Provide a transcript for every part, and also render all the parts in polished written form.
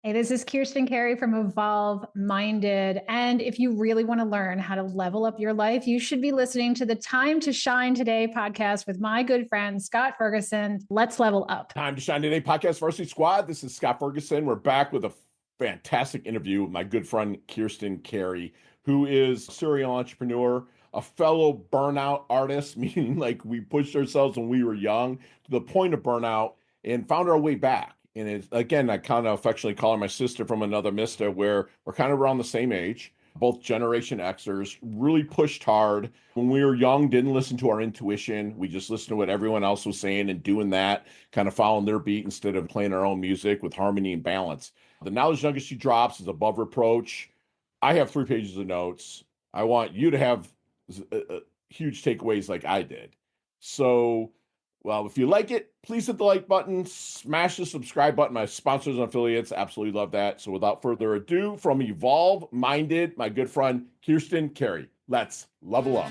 Hey, this is Kirstin Carey from Evolve Minded. And if you really want to learn how to level up your life, you should be listening to the Time to Shine Today podcast with my good friend, Scott Ferguson. Let's level up. Time to Shine Today podcast Varsity Squad. This is Scott Ferguson. We're back with a fantastic interview with my good friend, Kirstin Carey, who is a serial entrepreneur, a fellow burnout artist, meaning like we pushed ourselves when we were young to the point of burnout and found our way back. And it's, again, I kind of affectionately call her my sister from another mister, where we're kind of around the same age, both Generation Xers, really pushed hard. When we were young, didn't listen to our intuition. We just listened to what everyone else was saying and doing that, kind of following their beat instead of playing our own music with harmony and balance. The knowledge nugget she drops is above reproach. I have 3 pages of notes. I want you to have huge takeaways like I did. So, well, if you like it, please hit the like button, smash the subscribe button. My sponsors and affiliates absolutely love that. So without further ado, from Evolve Minded, my good friend, Kirstin Carey. Let's level up.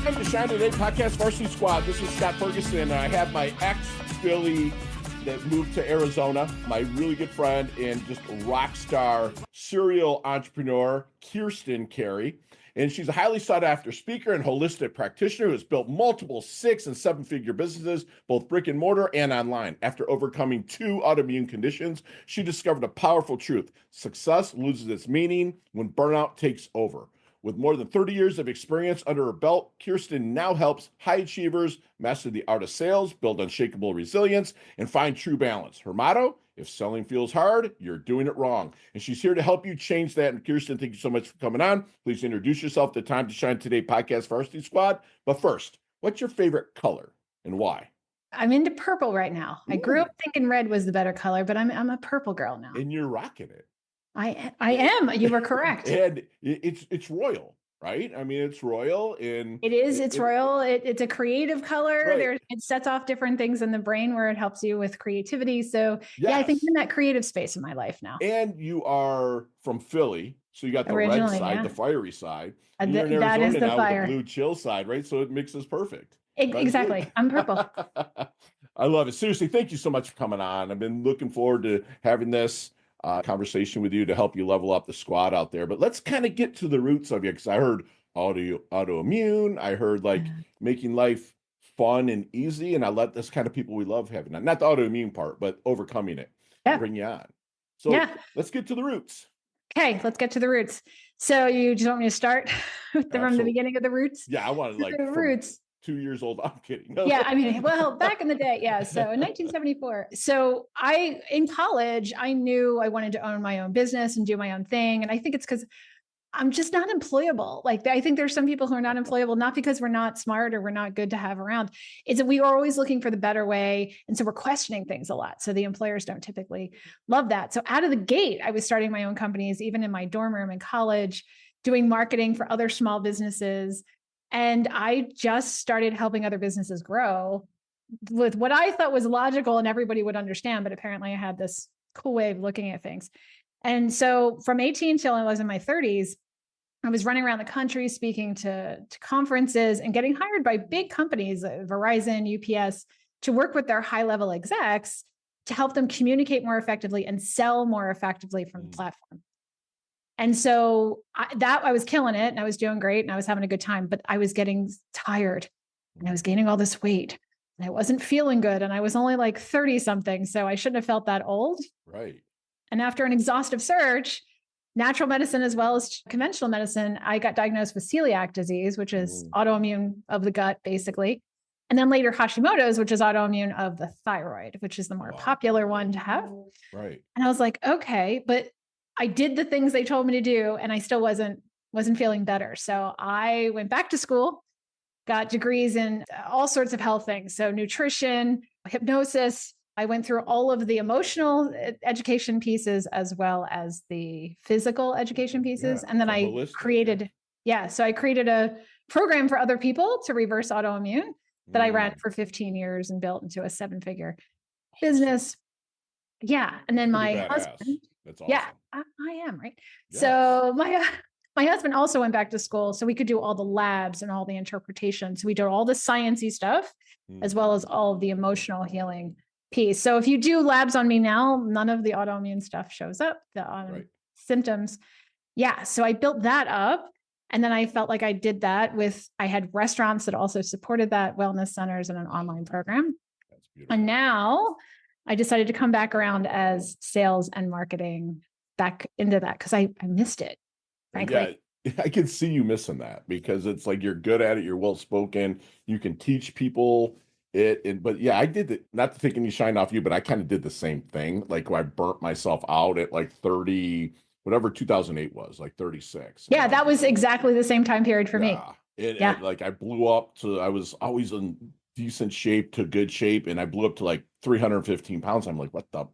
Time to Shine Today podcast Varsity Squad. This is Scott Ferguson, and I have my ex-Philly that moved to Arizona, my really good friend and just rock star serial entrepreneur, Kirstin Carey. And she's a highly sought after speaker and holistic practitioner who has built multiple 6- and 7-figure businesses, both brick and mortar and online. After overcoming 2 autoimmune conditions, she discovered a powerful truth. Success loses its meaning when burnout takes over. With more than 30 years of experience under her belt, Kirstin now helps high achievers master the art of sales, build unshakable resilience, and find true balance. Her motto: if selling feels hard, you're doing it wrong. And she's here to help you change that. And Kirstin, thank you so much for coming on. Please introduce yourself to Time to Shine Today podcast Varsity Squad. But first, what's your favorite color and why? I'm into purple right now. Ooh. I grew up thinking red was the better color, but I'm a purple girl now. And you're rocking it. I am. You were correct. And it's royal, right? I mean, it's royal. And it is. It's royal. It's a creative color. Right. It sets off different things in the brain where it helps you with creativity. So yes. Yeah, I think I'm in that creative space in my life now. And you are from Philly, so you got the red side, the fiery side. And you're in Arizona that is the now fire. with the blue chill side, right? So it mixes perfect. Exactly. I'm purple. I love it. Seriously, thank you so much for coming on. I've been looking forward to having this conversation with you to help you level up the squad out there. But let's kind of get to the roots of you, because I heard autoimmune. I heard making life fun and easy. And that's kind of people we love having. Not the autoimmune part, but overcoming it. Yeah. Bring you on. So let's get to the roots. Okay, let's get to the roots. So you just want me to start from the beginning of the roots? Yeah, I want to the roots. 2 years old. I'm kidding. No. Yeah, I mean, well, back in the day, yeah. So in 1974. So in college, I knew I wanted to own my own business and do my own thing. And I think it's because I'm just not employable. I think there's some people who are not employable, not because we're not smart or we're not good to have around. It's that we are always looking for the better way. And so we're questioning things a lot. So the employers don't typically love that. So out of the gate, I was starting my own companies, even in my dorm room in college, doing marketing for other small businesses. And I just started helping other businesses grow with what I thought was logical and everybody would understand. But apparently I had this cool way of looking at things. And so from 18 till I was in my 30s, I was running around the country speaking to conferences and getting hired by big companies, Verizon, UPS, to work with their high-level execs to help them communicate more effectively and sell more effectively from the platform. And so I was killing it and I was doing great and I was having a good time, but I was getting tired and I was gaining all this weight and I wasn't feeling good. And I was only 30 something. So I shouldn't have felt that old. Right. And after an exhaustive search, natural medicine as well as conventional medicine, I got diagnosed with celiac disease, which is autoimmune of the gut, basically. And then later Hashimoto's, which is autoimmune of the thyroid, which is the more popular one to have. Right. And I was like, okay, but I did the things they told me to do and I still wasn't feeling better. So I went back to school, got degrees in all sorts of health things. So nutrition, hypnosis. I went through all of the emotional education pieces as well as the physical education pieces. And then I created, so I created a program for other people to reverse autoimmune that I ran for 15 years and built into a 7-figure business. Yeah. And then my husband, that's awesome. I am, right? Yes. So my husband also went back to school so we could do all the labs and all the interpretation. So we did all the sciencey stuff as well as all of the emotional healing piece. So if you do labs on me now, none of the autoimmune stuff shows up, the symptoms. Yeah. So I built that up. And then I felt like I did that I had restaurants that also supported that, wellness centers, and an online program. That's beautiful. And now I decided to come back around as sales and marketing back into that because I missed it, frankly. Yeah, I can see you missing that because it's like you're good at it, you're well spoken, you can teach people it. But yeah, I did it, not to take any shine off you, but I kind of did the same thing. Like when I burnt myself out at like 30, whatever 2008 was, like 36. Yeah, that was exactly the same time period for me. And like I blew up to, I was always in decent shape to good shape, and I blew up to like 315 pounds. I'm like, what the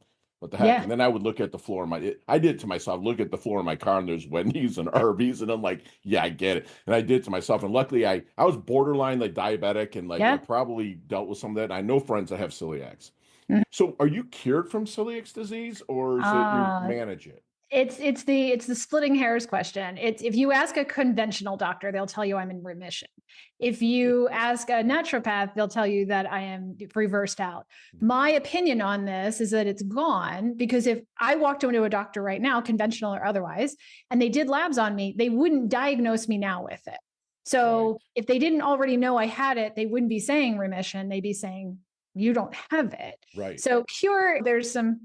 heck? Yeah. And then I would look at the floor of I did it to myself, look at the floor of my car, and there's Wendy's and Arby's, and I'm like, yeah, I get it. And I did it to myself. And luckily I was borderline like diabetic, and like I probably dealt with some of that. And I know friends that have celiacs. So are you cured from celiac disease, or is it you manage it? It's the splitting hairs question. It's if you ask a conventional doctor, they'll tell you I'm in remission. If you ask a naturopath, they'll tell you that I am reversed out. My opinion on this is that it's gone, because if I walked into a doctor right now, conventional or otherwise, and they did labs on me, they wouldn't diagnose me now with it. So if they didn't already know I had it, they wouldn't be saying remission. They'd be saying you don't have it. Right. So cure, there's some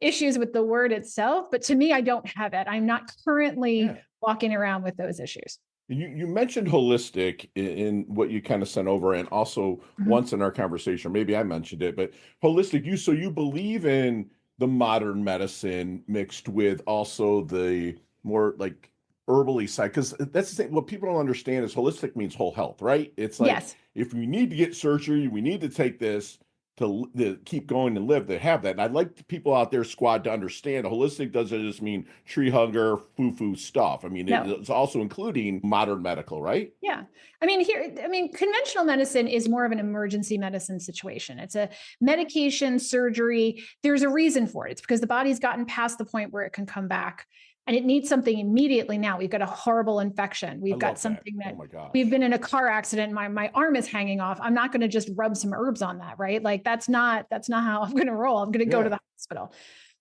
issues with the word itself, but to me, I don't have it. I'm not currently walking around with those issues. You mentioned holistic in what you kind of sent over, and also once in our conversation, maybe I mentioned it, but holistic, so you believe in the modern medicine mixed with also the more like herbally side, because that's the thing. What people don't understand is holistic means whole health, right? It's like if we need to get surgery, we need to take this to keep going and live, to have that. And I'd like the people out there, squad, to understand holistic doesn't just mean tree hugger, foo-foo stuff. I mean, it's also including modern medical, right? Yeah. I mean, conventional medicine is more of an emergency medicine situation. It's a medication, surgery. There's a reason for it. It's because the body's gotten past the point where it can come back. And it needs something immediately now. We've got a horrible infection. We've got something that we've been in a car accident. My arm is hanging off. I'm not going to just rub some herbs on that, right? Like that's not how I'm going to roll. I'm going to go to the hospital.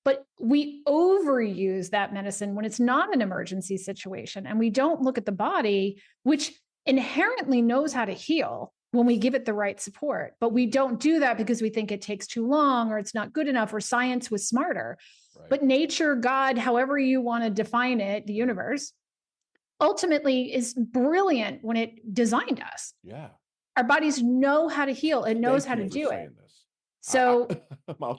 But we overuse that medicine when it's not an emergency situation. And we don't look at the body, which inherently knows how to heal when we give it the right support. But we don't do that because we think it takes too long, or it's not good enough, or science was smarter. But nature, God, however you want to define it, the universe, ultimately is brilliant when it designed us. Yeah. Our bodies know how to heal. It knows how to do it. So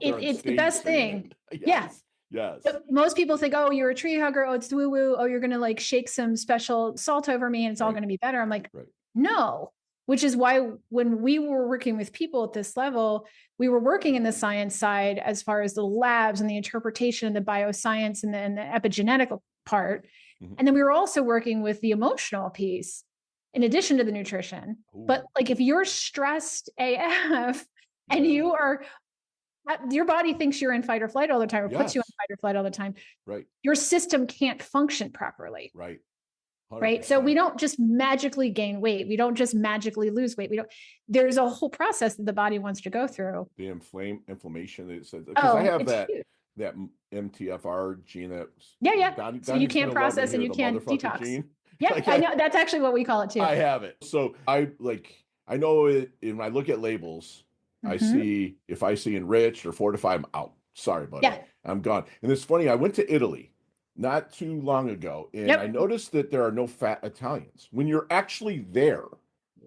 it's the best thing. Yes. So most people think, oh, you're a tree hugger. Oh, it's woo-woo. Oh, you're going to like shake some special salt over me and it's all going to be better. I'm like, no. Which is why when we were working with people at this level, we were working in the science side as far as the labs and the interpretation and the bioscience and the epigenetic part. And then we were also working with the emotional piece in addition to the nutrition. But like if you're stressed AF and your body thinks you're in fight or flight all the time, or puts you in fight or flight all the time, your system can't function properly. Right. So we don't just magically gain weight. We don't just magically lose weight. There's a whole process that the body wants to go through. The inflammation that it says, because I have that MTFR gene that so you can't process and you can't detox. Gene. Yeah, I know. That's actually what we call it too. I have it. So I know it when I look at labels, I see if I see enriched or fortified, I'm out. Sorry, buddy. I'm gone. And it's funny, I went to Italy not too long ago, and I noticed that there are no fat Italians. When you're actually there,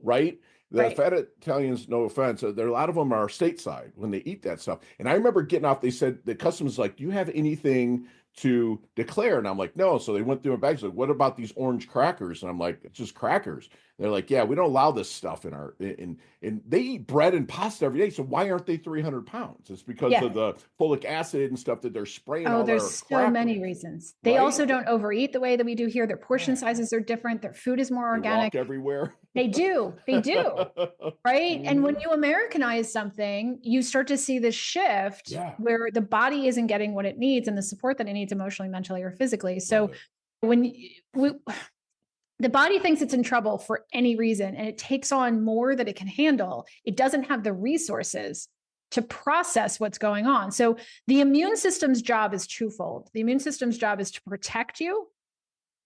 right? The fat Italians, no offense, there are a lot of them are stateside when they eat that stuff. And I remember getting off, they said, the customer's like, do you have anything to declare? And I'm like, no. So they went through my bags, like, what about these orange crackers? And I'm like, it's just crackers. They're like, yeah, we don't allow this stuff in our, and they eat bread and pasta every day. So why aren't they 300 pounds? It's because of the folic acid and stuff that they're spraying. Oh, there's so many reasons. They also don't overeat the way that we do here. Their portion sizes are different. Their food is more organic. They walk everywhere. They do. Right. And when you Americanize something, you start to see this shift where the body isn't getting what it needs and the support that it needs emotionally, mentally, or physically. So when The body thinks it's in trouble for any reason, and it takes on more than it can handle. It doesn't have the resources to process what's going on. So the immune system's job is twofold. The immune system's job is to protect you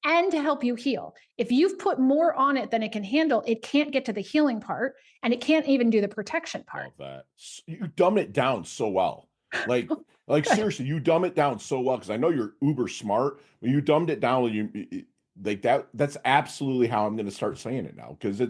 and to help you heal. If you've put more on it than it can handle, it can't get to the healing part, and it can't even do the protection part. Love that. You dumb it down so well. Like seriously, you dumb it down so well, because I know you're uber smart. When you dumbed it down, like that's absolutely how I'm going to start saying it now, because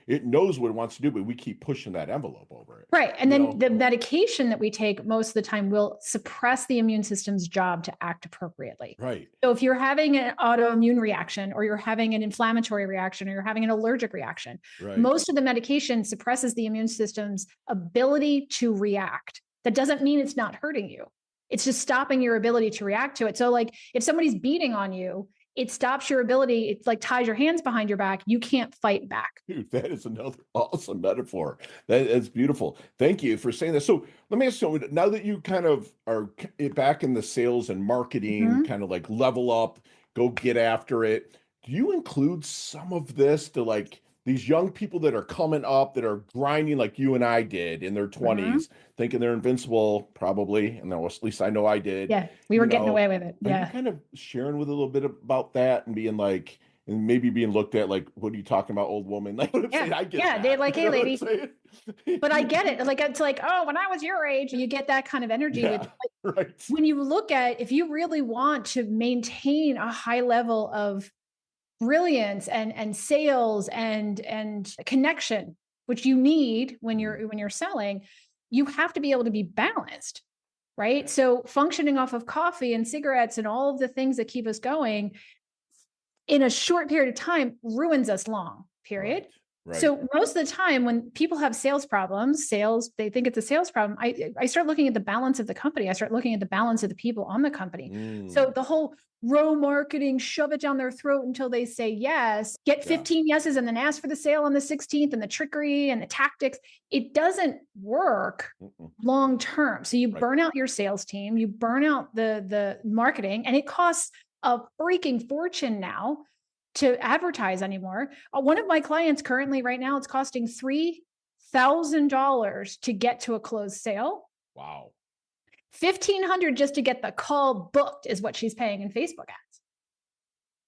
it knows what it wants to do, but we keep pushing that envelope over it. Right. And then the medication that we take most of the time will suppress the immune system's job to act appropriately. Right. So if you're having an autoimmune reaction, or you're having an inflammatory reaction, or you're having an allergic reaction, most of the medication suppresses the immune system's ability to react. That doesn't mean it's not hurting you. It's just stopping your ability to react to it. So like if somebody's beating on you, it stops your ability. It's like ties your hands behind your back. You can't fight back. Dude, that is another awesome metaphor. That's beautiful. Thank you for saying that. So let me ask you, now that you kind of are back in the sales and marketing, kind of like level up, go get after it, do you include some of this to like these young people that are coming up, that are grinding like you and I did in their 20s, thinking they're invincible, probably, and at least I know I did. Yeah, we were getting away with it. Are you kind of sharing with a little bit about that, and being like, and maybe being looked at like, what are you talking about, old woman? Like, I get that. They're like, hey, lady. But I get it. Like, it's like, oh, when I was your age, you get that kind of energy. When you look at, if you really want to maintain a high level of brilliance and sales and connection, which you need when you're selling, you have to be able to be balanced, right? So functioning off of coffee and cigarettes and all of the things that keep us going in a short period of time ruins us long, period. Right. So most of the time when people have sales problems, they think it's a sales problem. I start looking at the balance of the company. I start looking at the balance of the people on the company. So the whole row marketing, shove it down their throat until they say yes, get 15 yeses and then ask for the sale on the 16th, and the trickery and the tactics, it doesn't work long term. So you burn out your sales team, you burn out the marketing, and it costs a freaking fortune now to advertise anymore. One of my clients currently right now, it's costing $3,000 to get to a closed sale. Wow. $1,500 just to get the call booked is what she's paying in Facebook ads.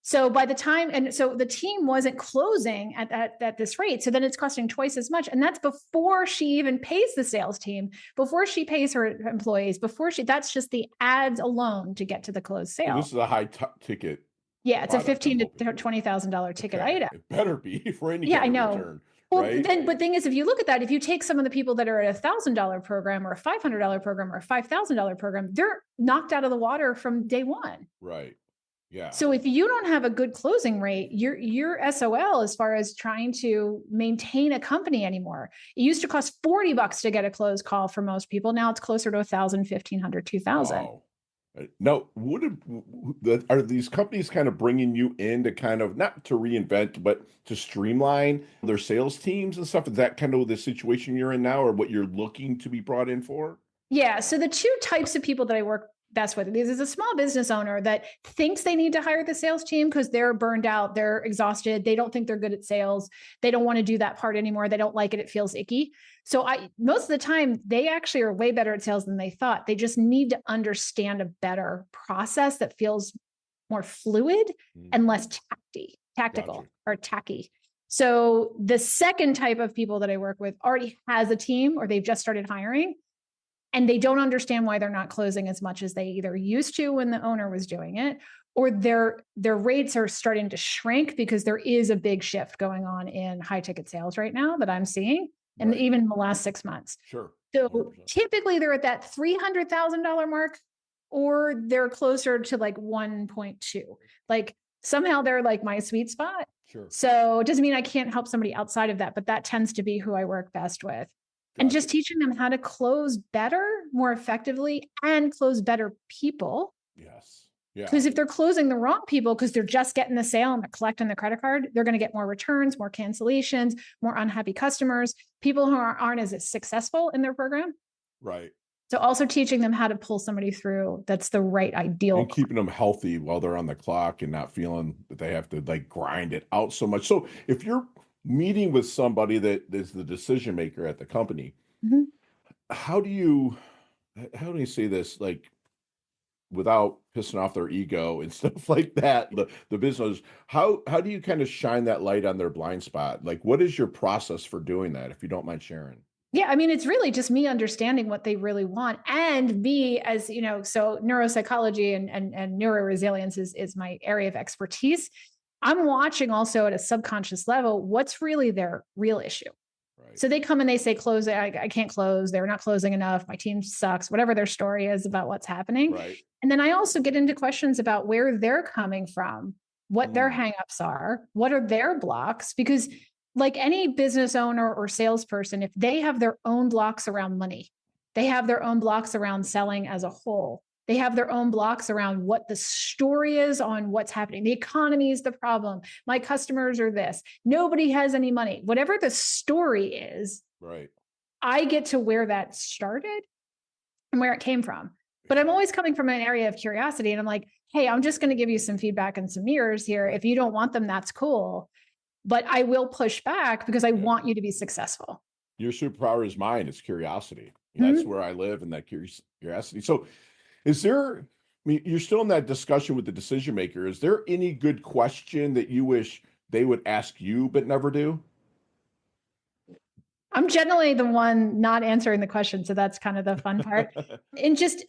So by the time, and so the team wasn't closing at this rate. So then it's costing twice as much. And that's before she even pays the sales team, before she pays her employees, that's just the ads alone to get to the closed sale. This is a high ticket. Yeah, it's a $15,000 to $20,000 ticket item. It better be for any I know. return. Well, right? But thing is, if you look at that, if you take some of the people that are at $1,000 program or a $500 program or a $5,000 program, they're knocked out of the water from day one. Right. Yeah. So if you don't have a good closing rate, you're SOL as far as trying to maintain a company anymore. It used to cost $40 to get a closed call for most people. Now it's closer to $1,000, $1,500, $2,000. Wow. Now, are these companies kind of bringing you in to kind of, not to reinvent, but to streamline their sales teams and stuff? Is that kind of the situation you're in now, or what you're looking to be brought in for? Yeah. So the two types of people that I work best with is a small business owner that thinks they need to hire the sales team because they're burned out, they're exhausted, they don't think they're good at sales, they don't want to do that part anymore, they don't like it, it feels icky. So most of the time they actually are way better at sales than they thought. They just need to understand a better process that feels more fluid and less tactical or tacky. So the second type of people that I work with already has a team, or they've just started hiring, and they don't understand why they're not closing as much as they either used to when the owner was doing it, or their rates are starting to shrink because there is a big shift going on in high ticket sales right now that I'm seeing, and even in the last 6 months. Sure. So 100%. Typically they're at that $300,000 mark, or they're closer to like 1.2. Like somehow they're like my sweet spot. Sure. So it doesn't mean I can't help somebody outside of that, but that tends to be who I work best with. And just teaching them how to close better, more effectively, and close better people. Yes. Yeah. Because if they're closing the wrong people because they're just getting the sale and they're collecting the credit card, they're going to get more returns, more cancellations, more unhappy customers, people who aren't as successful in their program. Right. So also teaching them how to pull somebody through that's the right ideal. And keeping them healthy while they're on the clock and not feeling that they have to like grind it out so much. So if you're meeting with somebody that is the decision maker at the company, Mhm. how do you say this like without pissing off their ego and stuff like that, the business, how do you kind of shine that light on their blind spot? Like what is your process for doing that, if you don't mind sharing? Yeah, I mean, it's really just me understanding what they really want, and me as, so neuropsychology and neuroresilience is my area of expertise. I'm watching also at a subconscious level what's really their real issue. Right. So they come and they say, close it. I can't close. They're not closing enough. My team sucks, whatever their story is about what's happening. Right. And then I also get into questions about where they're coming from, what their hangups are, what are their blocks, because like any business owner or salesperson, if they have their own blocks around money, they have their own blocks around selling as a whole. They have their own blocks around what the story is on what's happening. The economy is the problem. My customers are this. Nobody has any money. Whatever the story is, Right. I get to where that started and where it came from. But I'm always coming from an area of curiosity. And I'm like, hey, I'm just going to give you some feedback and some mirrors here. If you don't want them, that's cool. But I will push back because I want you to be successful. Your superpower is mine. It's curiosity. That's where I live, in that curiosity. So is there, I mean, you're still in that discussion with the decision maker. Is there any good question that you wish they would ask you, but never do? I'm generally the one not answering the question. So that's kind of the fun part. And just,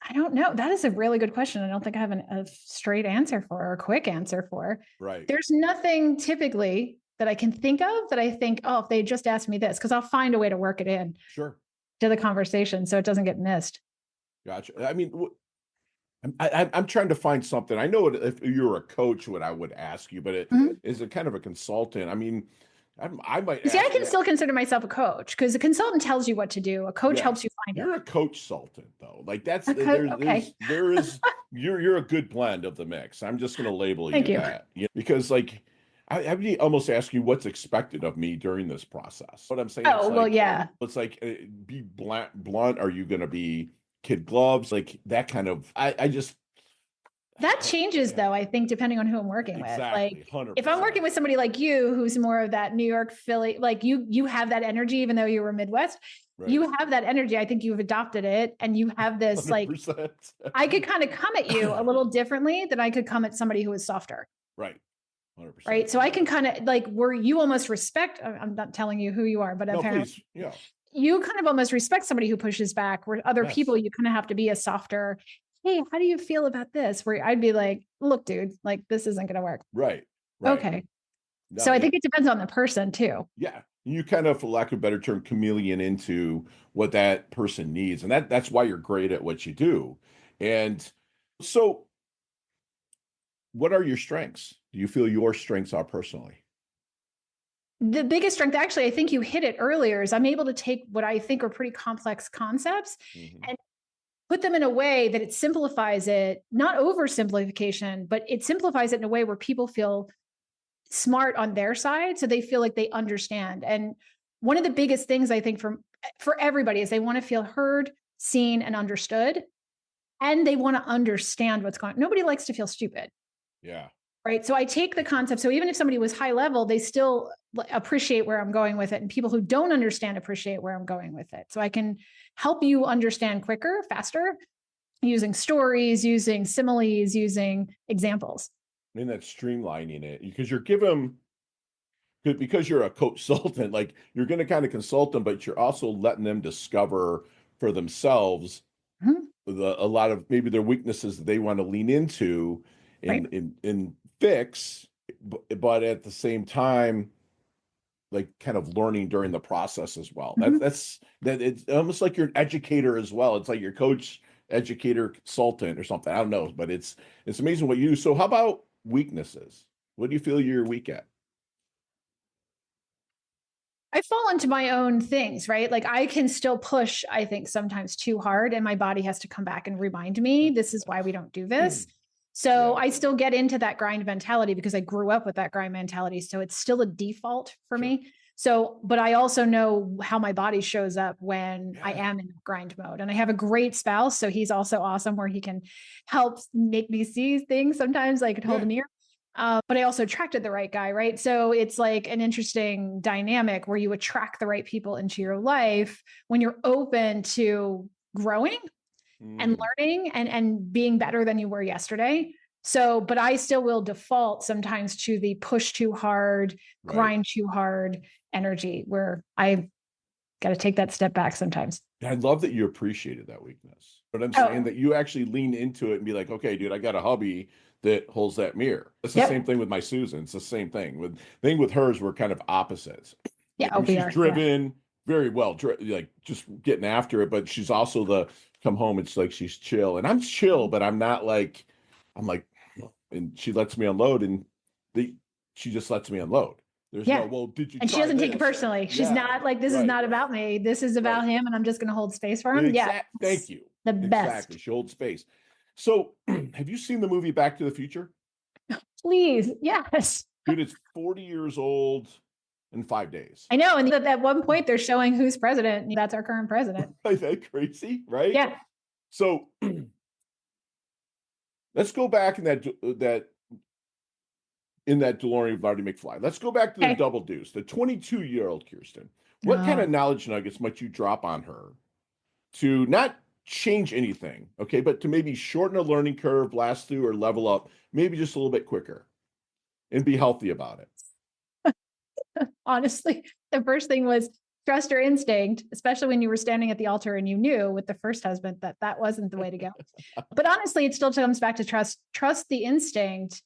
I don't know. That is a really good question. I don't think I have a straight answer for or a quick answer for. Right. There's nothing typically that I can think of that I think, oh, if they just asked me this, because I'll find a way to work it in Sure. to the conversation so it doesn't get missed. Gotcha. I mean, I'm trying to find something. I know if you were a coach, what I would ask you, but is it kind of a consultant? I mean, I might See, I can you, still consider myself a coach because a consultant tells you what to do. A coach helps you find You're it. a coach-sultant, though. Like that's Okay. there is you're a good blend of the mix. I'm just going to label Thank you. that, because like I would almost ask you what's expected of me during this process. What I'm saying, Oh, well, yeah. it's like be blunt. Are you going to be kid gloves? Like that kind of. I just that changes though, I think, depending on who I'm working with. Like 100%. if I'm working with somebody like you, who's more of that New York, Philly, like you have that energy, even though you were Midwest, you have that energy. I think you've adopted it and you have this 100%. like, I could kind of come at you a little differently than I could come at somebody who is softer. Right. 100%. Right. So I can kind of like where you almost respect, I'm not telling you who you are, but apparently you kind of almost respect somebody who pushes back, where other people, you kind of have to be a softer, hey, how do you feel about this? Where I'd be like, look, dude, like this isn't going to work. Right. Okay. No, so I think it depends on the person too. Yeah. You kind of, for lack of a better term, chameleon into what that person needs. And that's why you're great at what you do. And so what are your strengths? Do you feel your strengths are personally? The biggest strength, actually, I think you hit it earlier, is I'm able to take what I think are pretty complex concepts and put them in a way that it simplifies it, not oversimplification, but it simplifies it in a way where people feel smart on their side. So they feel like they understand. And one of the biggest things I think for everybody is they want to feel heard, seen, and understood. And they want to understand what's going on. Nobody likes to feel stupid. Yeah. Right. So I take the concept. So even if somebody was high level, they still appreciate where I'm going with it. And people who don't understand appreciate where I'm going with it. So I can help you understand quicker, faster, using stories, using similes, using examples. I mean, that's streamlining it because because you're a consultant, like you're going to kind of consult them, but you're also letting them discover for themselves a lot of maybe their weaknesses that they want to lean into and fix, but at the same time, like kind of learning during the process as well. That it's almost like you're an educator as well. It's like your coach, educator, consultant or something. I don't know, but it's amazing what you do. So how about weaknesses? What do you feel you're weak at? I fall into my own things, right? Like I can still push, I think sometimes too hard, and my body has to come back and remind me, this is why we don't do this. So I still get into that grind mentality because I grew up with that grind mentality. So it's still a default for me. So, but I also know how my body shows up when I am in grind mode. And I have a great spouse. So he's also awesome where he can help make me see things sometimes, like hold a mirror. But I also attracted the right guy, right? So it's like an interesting dynamic where you attract the right people into your life when you're open to growing and learning and being better than you were yesterday. So, but I still will default sometimes to the push too hard, grind too hard energy where I got to take that step back sometimes. I love that you appreciated that weakness, but I'm saying that you actually lean into it and be like, okay, dude, I got a hubby that holds that mirror. It's the same thing with my Susan. It's the same thing with hers. We're kind of opposites. Yeah. Like, she's driven very well, like just getting after it, but she's also the come home. It's like, she's chill and I'm chill, but I'm not like, I'm like, and she lets me unload and she just lets me unload. There's no, well, did you? And she doesn't take it personally. She's not like, this is not about me. This is about him. And I'm just going to hold space for him. Thank you. The best. Exactly. She holds space. So have you seen the movie Back to the Future? Please. Yes. Dude, it's 40 years old in 5 days. I know. And at one point they're showing who's president. That's our current president. Isn't that crazy? Right? Yeah. So let's go back in that DeLorean with Marty McFly. Let's go back to the double deuce, the 22-year-old Kirstin. What kind of knowledge nuggets might you drop on her to not change anything, okay, but to maybe shorten a learning curve, blast through, or level up, maybe just a little bit quicker and be healthy about it? Honestly, the first thing was trust your instinct, especially when you were standing at the altar and you knew with the first husband that wasn't the way to go. But honestly, it still comes back to trust the instinct,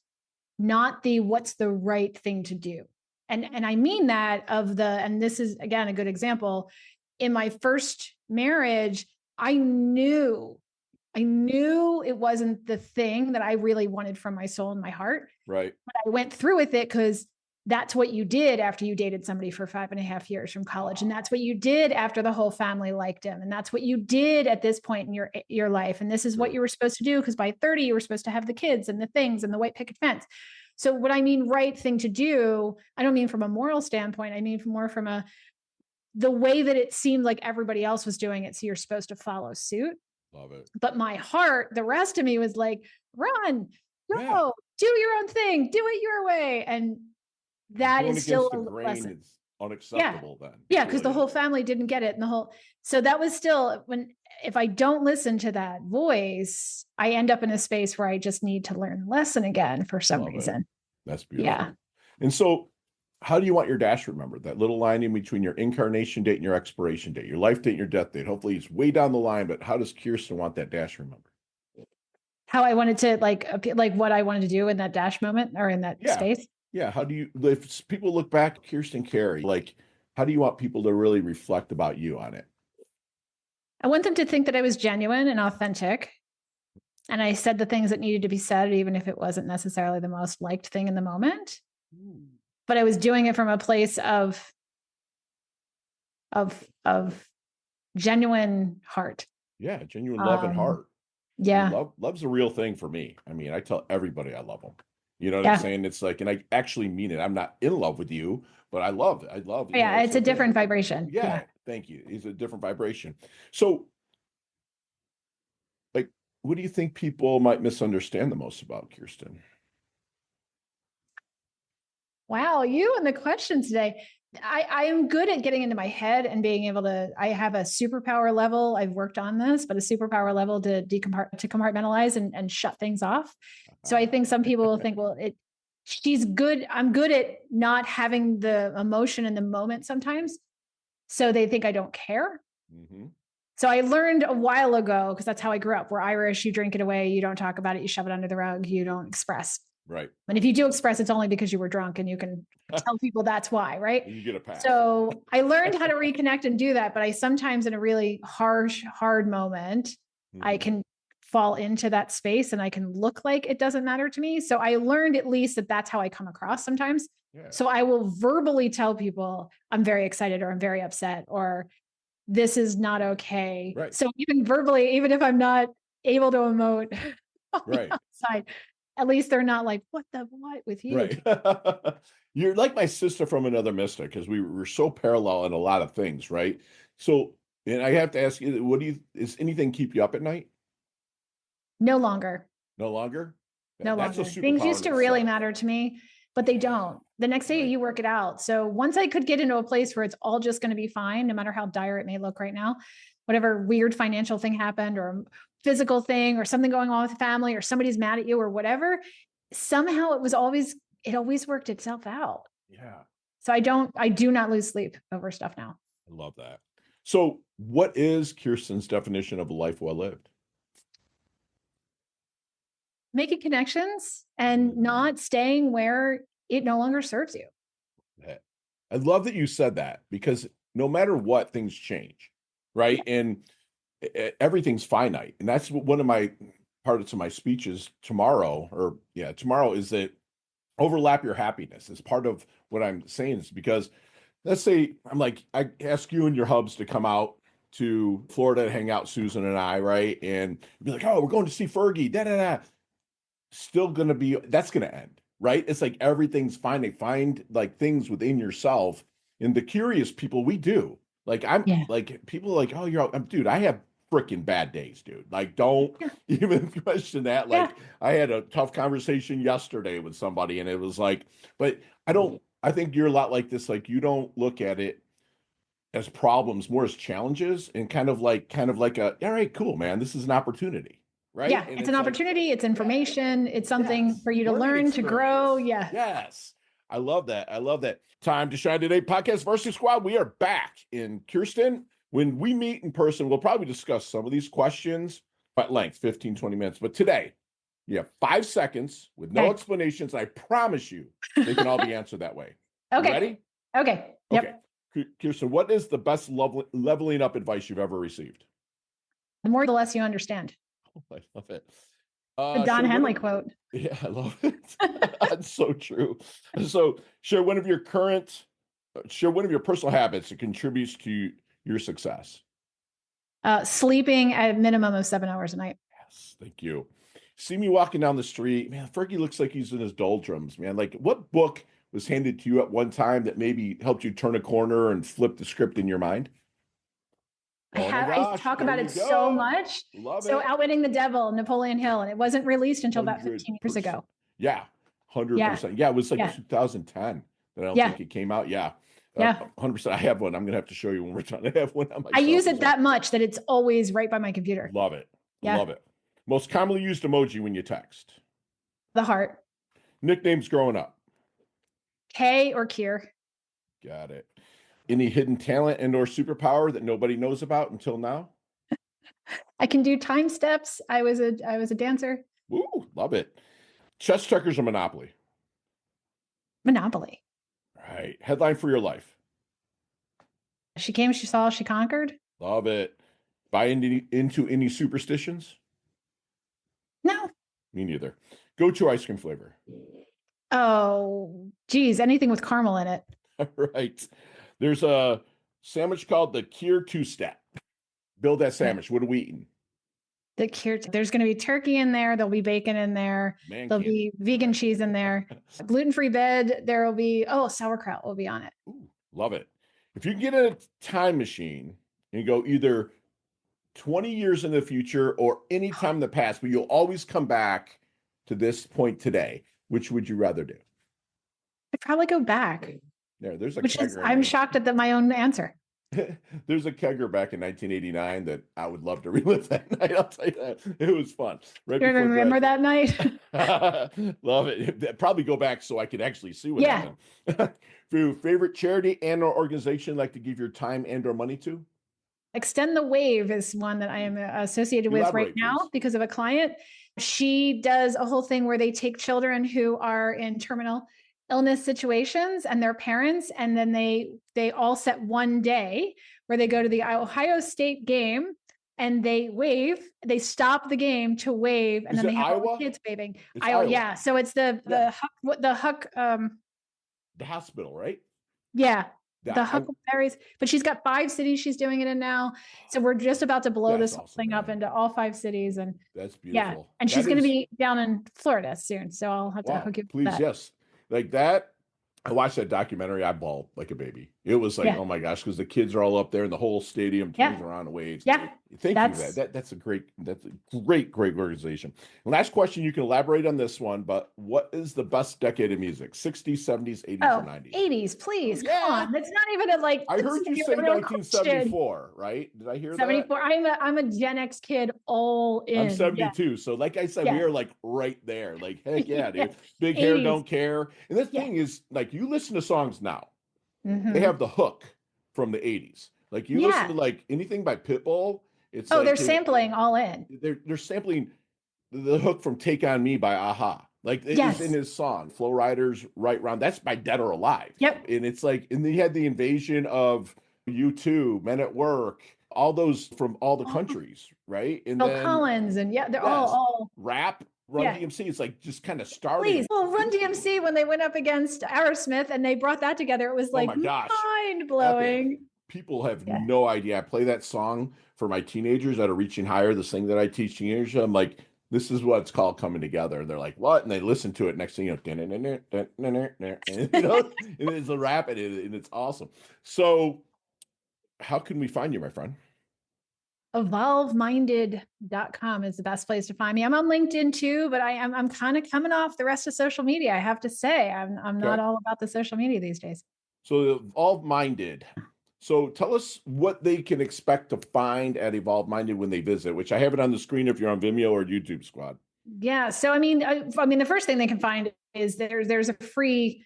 not the what's the right thing to do. And I mean that and this is again a good example. In my first marriage, I knew it wasn't the thing that I really wanted from my soul and my heart. Right. But I went through with it because that's what you did after you dated somebody for 5.5 years from college. And that's what you did after the whole family liked him. And that's what you did at this point in your life. And this is what you were supposed to do. Because by 30, you were supposed to have the kids and the things and the white picket fence. So what I mean, right thing to do, I don't mean from a moral standpoint. I mean more from the way that it seemed like everybody else was doing it. So you're supposed to follow suit. Love it. But my heart, the rest of me was like, run, go, do your own thing, do it your way. And that is still a lesson. Is unacceptable then. Yeah, because the whole family didn't get it. And so that was still if I don't listen to that voice, I end up in a space where I just need to learn the lesson again for some reason. That's beautiful. Yeah. And so how do you want your dash remembered? That little line in between your incarnation date and your expiration date, your life date and your death date. Hopefully it's way down the line, but how does Kirstin want that dash remembered? How I wanted to like what I wanted to do in that dash moment or in that space. Yeah. How do you, if people look back at Kirstin Carey, like, how do you want people to really reflect about you on it? I want them to think that I was genuine and authentic. And I said the things that needed to be said, even if it wasn't necessarily the most liked thing in the moment. But I was doing it from a place of genuine heart. Yeah, genuine love and heart. Yeah. Love's a real thing for me. I mean, I tell everybody I love them. You know what I'm saying? It's like, and I actually mean it. I'm not in love with you, but I love it. Yeah, it's a different vibration. Yeah, thank you. It's a different vibration. So, like, what do you think people might misunderstand the most about Kirstin? Wow, you and the questions today. I am good at getting into my head and being able to, I have a superpower level. I've worked on this, but a superpower level to compartmentalize and shut things off. So I think some people will think, well, she's good. I'm good at not having the emotion in the moment sometimes. So they think I don't care. Mm-hmm. So I learned a while ago, because that's how I grew up. We're Irish, you drink it away, you don't talk about it, you shove it under the rug, you don't express. Right. And if you do express, it's only because you were drunk and you can tell people that's why, right? And you get a pass. So I learned how to reconnect and do that. But I sometimes in a really hard moment, I can fall into that space and I can look like it doesn't matter to me. So I learned at least that that's how I come across sometimes. Yeah. So I will verbally tell people I'm very excited or I'm very upset or this is not okay. Right. So even verbally, even if I'm not able to emote on the outside, at least they're not like, what with you? Right. You're like my sister from another mister because we were so parallel in a lot of things, right? So, and I have to ask you, is anything keep you up at night? No longer. No longer? No That's a longer. Things superpower used in to really itself. matter to me, but they don't. The next day Right. you work it out. So once I could get into a place where it's all just going to be fine, no matter how dire it may look right now, whatever weird financial thing happened or physical thing or something going on with the family or somebody's mad at you or whatever, somehow it always worked itself out. Yeah. So I do not lose sleep over stuff now. I love that. So, what is Kirstin's definition of a life well lived? Making connections and not staying where it no longer serves you. I love that you said that because no matter what, things change, right? And everything's finite. And that's one of my parts of my speeches tomorrow, tomorrow is that overlap your happiness. It's part of what I'm saying is because let's say I ask you and your hubs to come out to Florida to hang out, Susan and I, right? And be like, oh, we're going to see Fergie, da da da. That's gonna end, right? It's like everything's finite. Find like things within yourself. And the curious people, we do. Like like people are like, oh, dude, I have freaking bad days, dude. Like, don't even question that. Like, I had a tough conversation yesterday with somebody, and it was like, but I think you're a lot like this. Like, you don't look at it as problems, more as challenges, and kind of like all right, cool, man. This is an opportunity, right? Yeah, And it's an opportunity. It's information. It's something for you to learn, to grow. Yeah. Yes. I love that. I love that. Time to Shine Today podcast Varsity Squad. We are back in Kirstin. When we meet in person, we'll probably discuss some of these questions at length, 15, 20 minutes. But today, you have 5 seconds with no explanations. I promise you they can all be answered that way. Okay. You ready? Okay. Yep. Okay. Kirstin, what is the best leveling up advice you've ever received? The more, the less you understand. Oh, I love it. The Don Henley quote. Yeah, I love it. That's so true. So share one of your personal habits that contributes to your success. Sleeping at a minimum of 7 hours a night. Yes, thank you. See me walking down the street, man, Fergie looks like he's in his doldrums, man. Like, what book was handed to you at one time that maybe helped you turn a corner and flip the script in your mind? I talk about it so much. Love so it. Outwitting the Devil, Napoleon Hill, and it wasn't released until about 15 years ago. Yeah, 100%. Yeah, it was like 2010 that I don't think it came out. Yeah. 100%. I have one. I'm going to have to show you when we're done. I have one on myself. I use it that much that it's always right by my computer. Love it. Love it. Most commonly used emoji when you text? The heart. Nicknames growing up? K or Kier. Got it. Any hidden talent and or superpower that nobody knows about until now? I can do time steps. I was a dancer. Ooh, love it. Chess, checkers, or Monopoly? Monopoly. Right. Headline for your life? She came, she saw, she conquered. Love it. Buy into any superstitions? No. Me neither. Go-to ice cream flavor? Oh, geez. Anything with caramel in it. Right. There's a sandwich called the Kier two-step. Build that sandwich. What are we eating? The Kier. There's going to be turkey in there. There'll be bacon in there. There'll be vegan cheese in there. Gluten-free bread. There will be, sauerkraut will be on it. Ooh, love it. If you get in a time machine and go either 20 years in the future or any time in the past, but you'll always come back to this point today, which would you rather do? I'd probably go back. There's a kegger. I'm shocked at my own answer. There's a kegger back in 1989 that I would love to relive that night. I'll tell you that. It was fun. Right. You're going to remember that night? Love it. Probably go back so I could actually see what happened. Favorite charity and or organization like to give your time and or money to? Extend the Wave is one that I am associated with right now because of a client. She does a whole thing where they take children who are in terminal illness situations and their parents, and then they all set one day where they go to the Ohio State game and they wave. They stop the game to wave, and then they have all the kids waving. Iowa, yeah. So it's the hospital, right? Yeah. The Huckleberries, but she's got 5 cities she's doing it in now. So we're just about to blow this thing up into all 5 cities. And that's beautiful. Yeah. And she's going to be down in Florida soon. So I'll have to hook you up. Please, yes. Like that I watched that documentary. I bawled like a baby. It was like, Yeah. oh my gosh, because the kids are all up there and the whole stadium turns Yeah. around and waves. Yeah. Thank you. That's That's a great organization. Last question, you can elaborate on this one, but what is the best decade of music? 60s, 70s, 80s, or 90s? 80s, please. Come on. That's not even I heard you say 1974, right? Did I hear that? 74. I'm a Gen X kid all in. I'm 72. So like I said, we are like right there. Like, heck yeah, dude. Big hair, 80s. don't care. And the thing is, like, you listen to songs now, they have the hook from the 80s. Like you listen to like anything by Pitbull, it's like they're sampling all in. They're sampling the hook from Take On Me by Aha. Like it is in his song, Flow Riders Right Round. That's by Dead or Alive. Yep. And it's like, and they had the invasion of U2, Men at Work, all those from all the countries, right? And Phil then Collins, and they're all rap. Run DMC is like just kind of started. Please. Well, Run DMC, when they went up against Aerosmith and they brought that together, it was like mind blowing. People have no idea. I play that song for my teenagers that are reaching higher. This thing that I teach teenagers, I'm like, this is what it's called coming together. And they're like, what? And they listen to it. Next thing you know, and it's a rap and it's awesome. So how can we find you, my friend? Evolveminded.com is the best place to find me. I'm on LinkedIn too, but I'm kind of coming off the rest of social media. I have to say, I'm not all about the social media these days. So Evolve Minded. So tell us what they can expect to find at Evolve Minded when they visit, which I have it on the screen if you're on Vimeo or YouTube, Squad. Yeah. So I mean, the first thing they can find is there's a free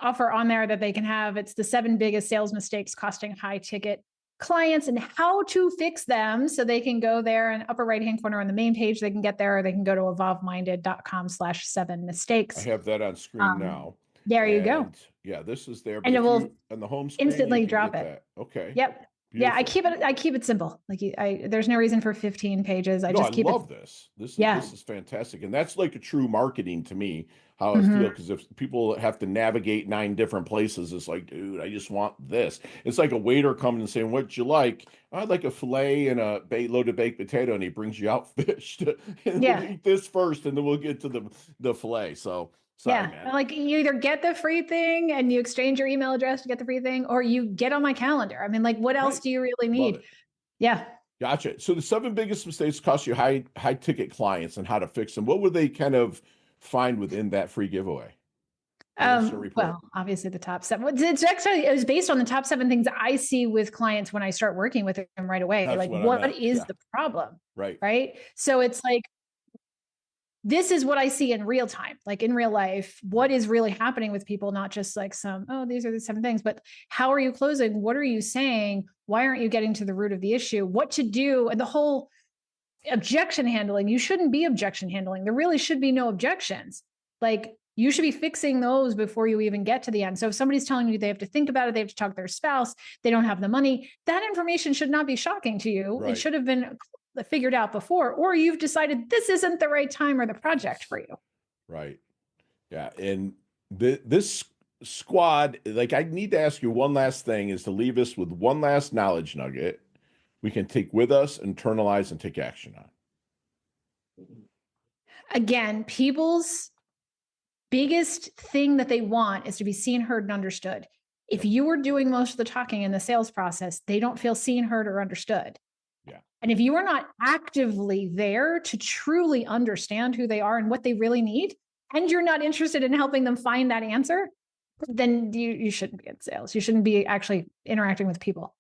offer on there that they can have. It's the 7 biggest sales mistakes costing high ticket clients and how to fix them. So they can go there in upper right hand corner on the main page. They can get there, or they can go to evolveminded.com/7mistakes. I have that on screen now. There you go. Yeah, this is there. And it will on the home screen, instantly drop it. That. Okay. Yep. Beautiful. Yeah, I keep it simple. Like there's no reason for 15 pages. I love this. This is fantastic. And that's like a true marketing to me, how I feel. Because if people have to navigate 9 different places, it's like, dude, I just want this. It's like a waiter coming and saying, what'd you like? I'd like a filet and a loaded baked potato. And he brings you out fish. And we'll eat this first, and then we'll get to the filet. So sorry, man. Like you either get the free thing and you exchange your email address to get the free thing, or you get on my calendar. I mean, like, what else do you really need? Yeah. Gotcha. So the 7 biggest mistakes cost you high ticket clients and how to fix them. What would they kind of find within that free giveaway? Well, obviously the top 7. It was based on the top 7 things I see with clients when I start working with them right away. That's like, what is the problem? Right. So it's like, this is what I see in real time, like in real life, what is really happening with people, not just like these are the 7 things, but how are you closing? What are you saying? Why aren't you getting to the root of the issue? What to do? And the whole objection handling, you shouldn't be objection handling. There really should be no objections. Like you should be fixing those before you even get to the end. So if somebody's telling you they have to think about it, they have to talk to their spouse, they don't have the money, that information should not be shocking to you. It should have been figured out before, or you've decided this isn't the right time or the project for you. Right. Yeah. And this squad, like, I need to ask you one last thing, is to leave us with one last knowledge nugget we can take with us, internalize, and take action on. Again, people's biggest thing that they want is to be seen, heard, and understood. If you are doing most of the talking in the sales process, they don't feel seen, heard, or understood. And if you are not actively there to truly understand who they are and what they really need, and you're not interested in helping them find that answer, then you shouldn't be in sales. You shouldn't be actually interacting with people.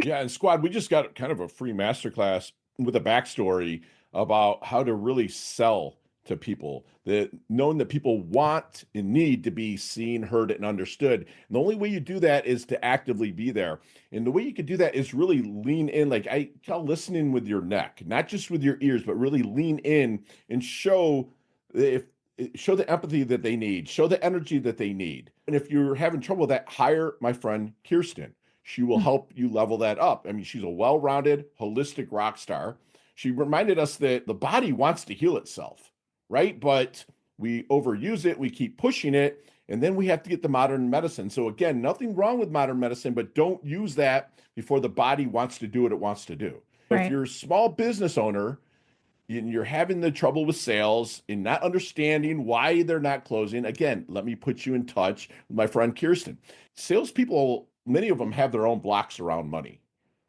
Yeah. And Squad, we just got kind of a free masterclass with a backstory about how to really sell to people, that knowing that people want and need to be seen, heard, and understood. And the only way you do that is to actively be there. And the way you can do that is really lean in. Like I call listening with your neck, not just with your ears, but really lean in and show the empathy that they need, show the energy that they need. And if you're having trouble with that, hire my friend Kirstin. She will help you level that up. I mean, she's a well-rounded, holistic rock star. She reminded us that the body wants to heal itself, right? But we overuse it, we keep pushing it, and then we have to get the modern medicine. So again, nothing wrong with modern medicine, but don't use that before the body wants to do what it wants to do. But if you're a small business owner, and you're having the trouble with sales and not understanding why they're not closing, again, let me put you in touch with my friend Kirstin. Salespeople, many of them have their own blocks around money,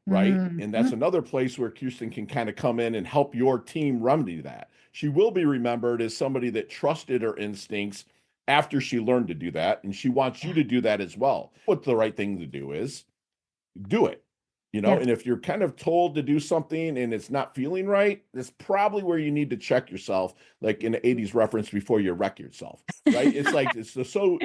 right? And that's another place where Kirstin can kind of come in and help your team remedy that. She will be remembered as somebody that trusted her instincts after she learned to do that. And she wants you to do that as well. What the right thing to do is do it. And if you're kind of told to do something and it's not feeling right, that's probably where you need to check yourself, like in the 80s reference, before you wreck yourself, right? It's like, it's the so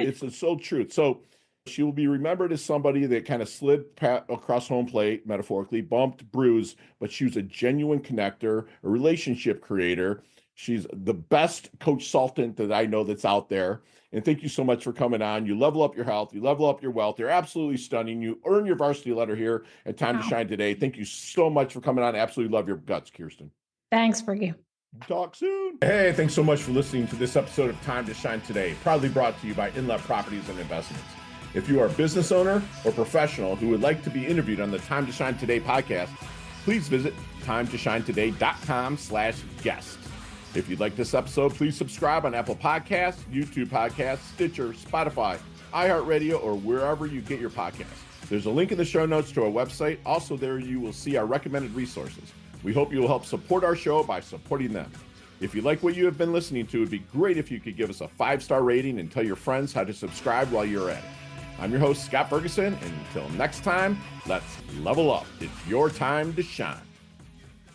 truth. So she will be remembered as somebody that kind of slid across home plate, metaphorically, bumped, bruised, but she was a genuine connector, a relationship creator. She's the best consultant that I know that's out there. And thank you so much for coming on. You level up your health. You level up your wealth. You're absolutely stunning. You earn your varsity letter here at Time to Shine today. Thank you so much for coming on. I absolutely love your guts, Kirstin. Thanks, Fergie. Talk soon. Hey, thanks so much for listening to this episode of Time to Shine today, proudly brought to you by Inlet Properties and Investments. If you are a business owner or professional who would like to be interviewed on the Time to Shine Today podcast, please visit timetoshinetoday.com/guest. If you'd like this episode, please subscribe on Apple Podcasts, YouTube Podcasts, Stitcher, Spotify, iHeartRadio, or wherever you get your podcasts. There's a link in the show notes to our website. Also, there you will see our recommended resources. We hope you will help support our show by supporting them. If you like what you have been listening to, it'd be great if you could give us a 5-star rating and tell your friends how to subscribe while you're at it. I'm your host, Scott Ferguson, and until next time, let's level up. It's your time to shine.